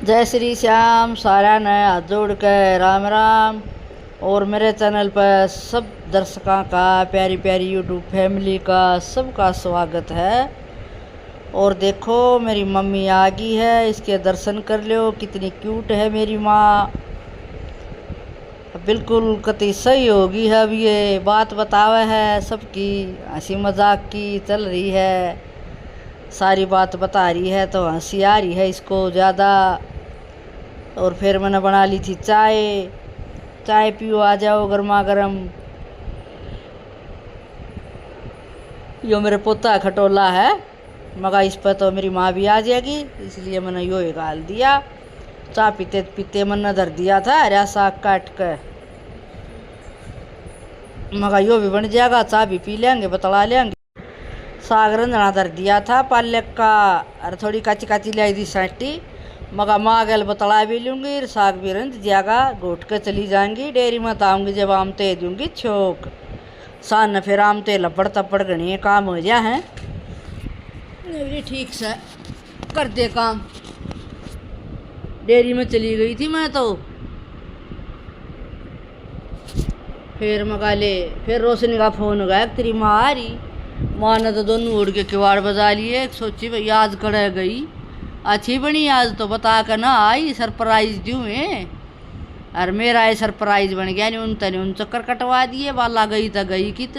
जय श्री श्याम। सारा ने हाथ जोड़ कर राम राम। और मेरे चैनल पर सब दर्शकों का, प्यारी प्यारी यूट्यूब फैमिली का सबका स्वागत है। और देखो मेरी मम्मी आ गई है, इसके दर्शन कर लो। कितनी क्यूट है मेरी माँ, बिल्कुल कति सही होगी है। अब ये बात बतावे है, सबकी हंसी मजाक की चल रही है, सारी बात बता रही है तो हंसी आ रही है इसको ज़्यादा। और फिर मैंने बना ली थी चाय। चाय पियो, आ जाओ गर्मा गर्म। यो मेरे पोता खटोला है, मगर इस पर तो मेरी माँ भी आ जाएगी, इसलिए मैंने यो ही डाल दिया। चाय पीते पीते मैंने धर दिया था हरा साग काट कर, मगर यो भी बन जाएगा, चाय भी पी लेंगे, बतला लेंगे। साग रंधना धर दिया था पालक का, और थोड़ी काची काची लाई थी साटी, मगर माँ गल बतला भी लूँगी। साग भी रंध जाएगा, घोट कर चली जाएंगी डेयरी मत आऊँगी जब आम ते दूँगी छोक। सान न फिर आम ते लपड़ तपड़ गणी काम हो जा है, ठीक से कर दे काम। डेयरी में चली गई थी मैं तो, फिर मगा ले, फिर रोशनी का फ़ोन गया, तेरी माँ आ रही। माँ ने तो दोनों उड़ के किवाड़ बजा लिए। सोची भाई आज कड़े गई, अच्छी बनी आज तो, बता कर ना आई, सरप्राइज दूँ है। और मेरा ये सरप्राइज बन गया, नहीं उन चक्कर कटवा दिए। बाला गई तो गई कित।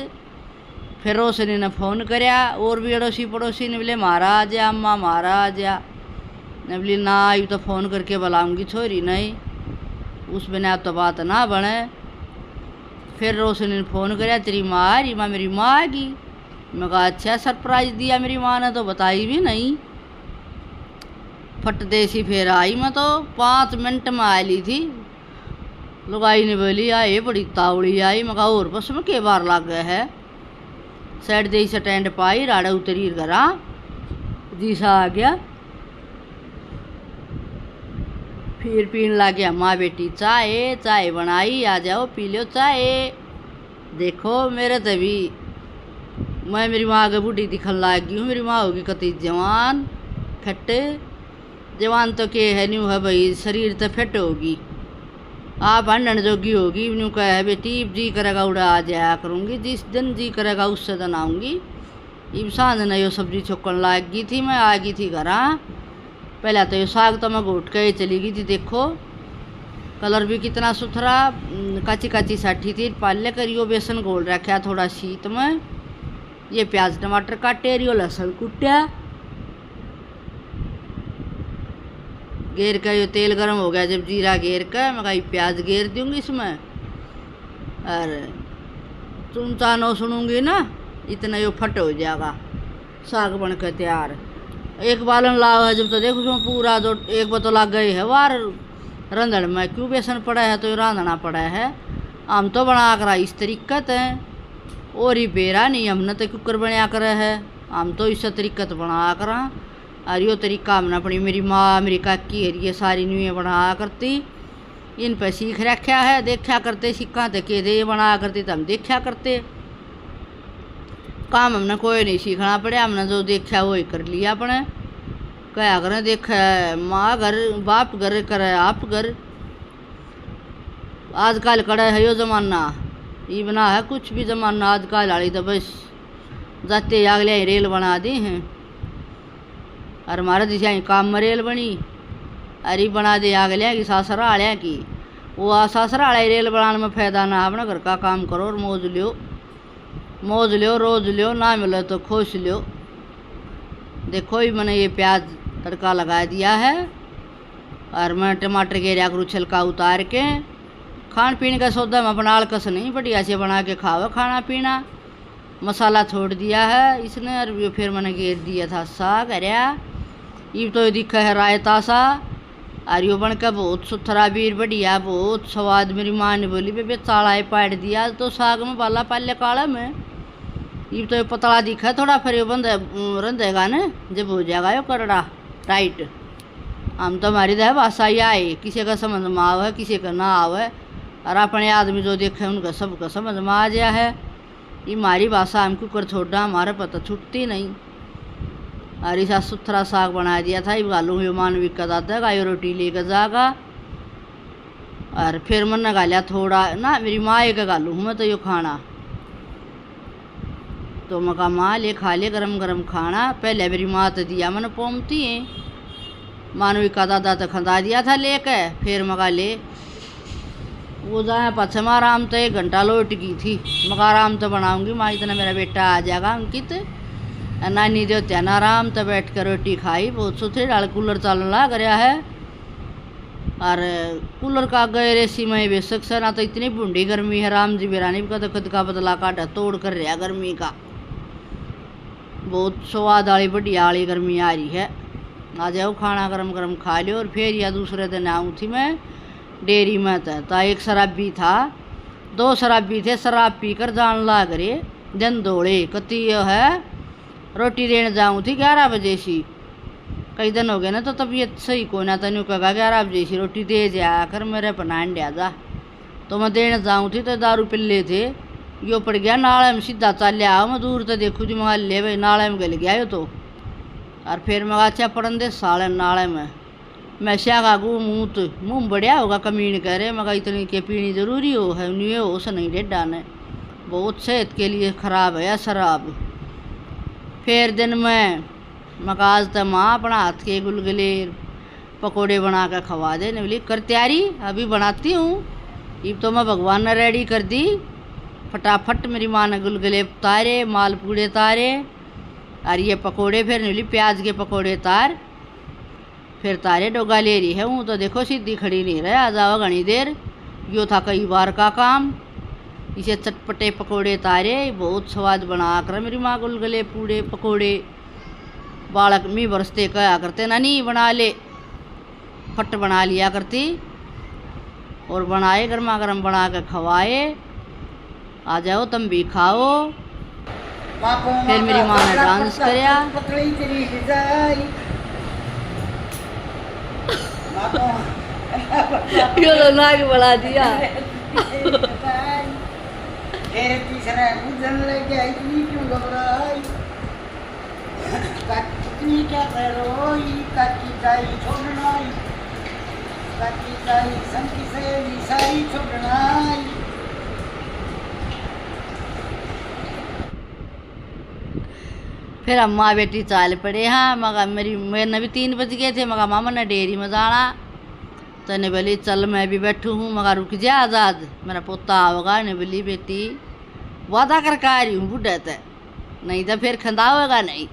फिर रोशनी ने फ़ोन कराया, और भी अड़ोसी पड़ोसी ने बोले मारा आ जा अम्मा, मारा आ जा। ने बोली ना आई तो फ़ोन करके बुलाऊँगी छोरी, नहीं उस बिना तो बात ना बने। फिर रोशनी ने फ़ोन कराया, तेरी माँ आ रही। माँ मेरी माँ आ गई। मैं कहा अच्छा सरप्राइज़ दिया मेरी माँ ने, तो बताई भी नहीं। फट देसी फिर आई। मैं तो 5 मिनट में आ ली थी। लुगाई ने बोली आए बड़ी तावड़ी आई। मैं कहा और बस में के बार लग गए है। साइड दे स्टैंड पाई, राड़ा उतरी घरा जीसा आ गया। फिर पीने लग गया माँ बेटी चाय। चाय बनाई, आ जाओ पी लो चाय। देखो मेरे तभी मैं मेरी माँ के बूढ़ी दिखन लाग गई हूँ। मेरी माँ होगी कति जवान खट्टे। जवान तो के है न्यू है भाई, शरीर तो फिट होगी, आप हंडन जोगी होगी। न्यू कह है बेटी जी करेगा उड़ा आ जाया करूँगी, जिस दिन जी करेगा उससे दिन आऊँगी। इब सांझ न यो सब्जी छोकन लाग गई थी। मैं आ गई थी घर। पहले तो ये साग तो मैं घोट के चली गई थी। देखो कलर भी कितना सुथरा, काची काची साठी थी। पाले करियो बेसन घोल रखा थोड़ा शीत में। ये प्याज टमाटर काटे, रियो लहसुन कुटिया, घेर का ये तेल गरम हो गया जब जीरा घेर का, मैं कहा प्याज घेर दूँगी इसमें। और तुम चानो सुनूंगी ना, इतना यो फट हो जाएगा, साग बन कर तैयार। एक बालन लाओ है जब तो देखो उसमें पूरा जो एक बार तो लग गई है वार रंधन में। क्यों बेसन पड़ा है तो ये रांधना पड़ा है। हम तो बना कर इस तरीक़त है, और ही बेरा नहीं हमने तो कुकर बना कर है। हम तो इस तरीक़त बना कर, और यो तरीका हमने अपनी मेरी माँ मेरी काकी है ये सारी न्यूएँ बना करती, इन पर सीख रखा है। देखा करते सिक्का तो के दे बना करती तो हम देखा करते। काम हमने कोई नहीं सीखना पड़े, हमने जो देखा वही कर लिया अपने। क्या करें, देखा माँ घर बाप घर करे आप घर। आजकल कड़ा है यो ज़माना, ये बना है कुछ भी ज़माना आजकल वाली तो बस जाते अगले रेल बना दी हैं। और हमारे दिशा काम में रेल बनी, अरे बना दे अगले की सासरा आलिया की। वो सासरा आलिया रेल बनाने में फ़ायदा ना, अपना घर का काम करो और मौज लो, मौज लो रोज लो, ना मिले तो खुश लो। देखो ही मैंने ये प्याज तड़का लगा दिया है, और मैं टमाटर के रखू छिलका उतार के। खान पीने का सौदा में अपना आलकस नहीं, बढ़िया से बना के खाओ खाना पीना। मसाला छोड़ दिया है इसने, और फिर मैंने घेर दिया था साग हरिया। ये तो दिखा है रायता सा, और यो बन के बहुत सुथरा बीर बढ़िया, बहुत स्वाद। मेरी माँ ने बोली बेबे चाड़ा पाट दिया तो साग में बाला पाले काला में। ये तो पतला दिखा थोड़ा, फिर ये बंद रंधेगा न जब हो जाएगा यो करड़ा टाइट। हम तो हमारी दह भाषा ही आए, किसी का समझ में आवे किसी का ना आवे, और अपने आदमी जो देखे उनका सबका समझ में आ गया है। ये हमारी भाषा हमको कर छोड़ा, हमारे पता छूटती नहीं। और ऐसा सुथरा साग बना दिया था। गालू यो मानविक का दादा का यो रोटी लेकर जागा। और फिर मैंने गा लिया थोड़ा ना, मेरी माँ एक गालू हूँ मैं तो यो खाना, तो मैं कहा माँ ले खा ले गरम गरम खाना। पहले मेरी माँ तो दिया मैंने पोमती है, मानविक का दादा तो खंदा दिया था लेके। फिर मगा ले वो जाए पाछे में आराम तो 1 घंटा लौट गई थी। मगर आराम तो बनाऊंगी माँ, इतना मेरा बेटा आ जाएगा अंकित। नानी देते ना आराम तो बैठ कर रोटी खाई। बहुत सुथरे डाल कूलर चलने लग रहा है। और कूलर का गए रेसी में बेशक से ना तो इतनी बूढ़ी गर्मी है। राम जी बिरानी का तो खुद का बदला काटा तोड़ कर रहा गर्मी का। बहुत स्वाद वाली बढ़िया वाली गर्मी आ रही है। आ जाओ खाना गरम गरम खा लियो। और फिर या दूसरे दिन आऊँ थी मैं डेयरी में तो एक शराबी था, 2 शराबी थे। शराब पी कर जान लाग रहे दिन दौड़े कती है। रोटी देने जाऊँ थी 11 बजे सी। कई दिन हो गए ना तो तबीयत सही को ना, तेन कहा 11 बजे सी रोटी दे जाया कर मेरे पनान दिया जा। तो मैं देने जाऊँ थी तो दारू पिल्ले थे। यो पड़ गया नाले में सीधा चल आओ। मैं दूर तो देखूँ जी मगा ले भाई नाले में गल गया यो तो। और फिर मैं अच्छा पड़न दे साले नाले में। मैं श्यागा गू मुँह बढ़िया होगा कमीन करे। मगर इतनी के पीनी जरूरी हो है नहीं हो उसे नहीं डेढ़ा ने, बहुत सेहत के लिए ख़राब है शराब। फिर दिन में मकाज तो माँ बना हाथ के गुलगुले पकोड़े बना कर खवा दे। ने बोली कर तैयारी अभी बनाती हूँ। ये तो मैं भगवान ने रेडी कर दी फटाफट। मेरी माँ ने गुलगुले तारे, मालपूड़े तारे और ये पकोड़े। फिर बोली प्याज के पकोड़े तार। फिर तारे डोगा ले रही है। हूँ तो देखो सीधी खड़ी नहीं रहे, आ जाओ घनी देर। यो था कई बार का काम। इसे चटपटे पकोड़े तारे बहुत स्वाद बना कर मेरी माँ गुलगुले पूड़े पकोड़े। बालक मी बरसते कहा करते नानी बना ले, फट बना लिया करती। और बनाए गर्मा गर्म बना कर खवाए। आ जाओ तुम भी खाओ। फिर मेरी माँ ने डांस कराया। क्यों नाक बढ़ा दिया। तीसरा बुझन लग गया इतनी क्यों घबराई। कितनी क्या करोई काकी जाई छोड़नाई, काकी जाई संकी से साई छोड़नाई। फिर हम माँ बेटी चाल पड़े। हाँ मगर मेरे भी 3 बज गए थे। मगर मामा ने डेयरी में जाना तो ने बोली चल मैं भी बैठू हूँ। मगर रुक जा आज़ाद मेरा पोता आओगा। ने बोली बेटी वादा कर आ रही हूँ बुढ़े ते, नहीं तो फिर खंदावेगा नहीं।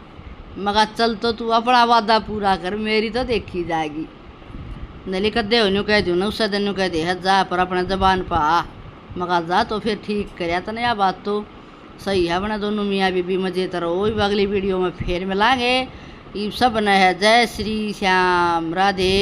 मगर चल तो तू अपना वादा पूरा कर, मेरी तो देखी जाएगी। नली कदे हो कह दूँ ना उससे दिन कह दे है जा पर अपने जबान पा। मगर जा तो फिर ठीक कर तो नहीं। बात तो सही है। अपना दोनों मियाँ बीबी मजे तरह। वो भी अगली वीडियो में फिर मिलांगे। ये सब न है। जय श्री श्याम, राधे।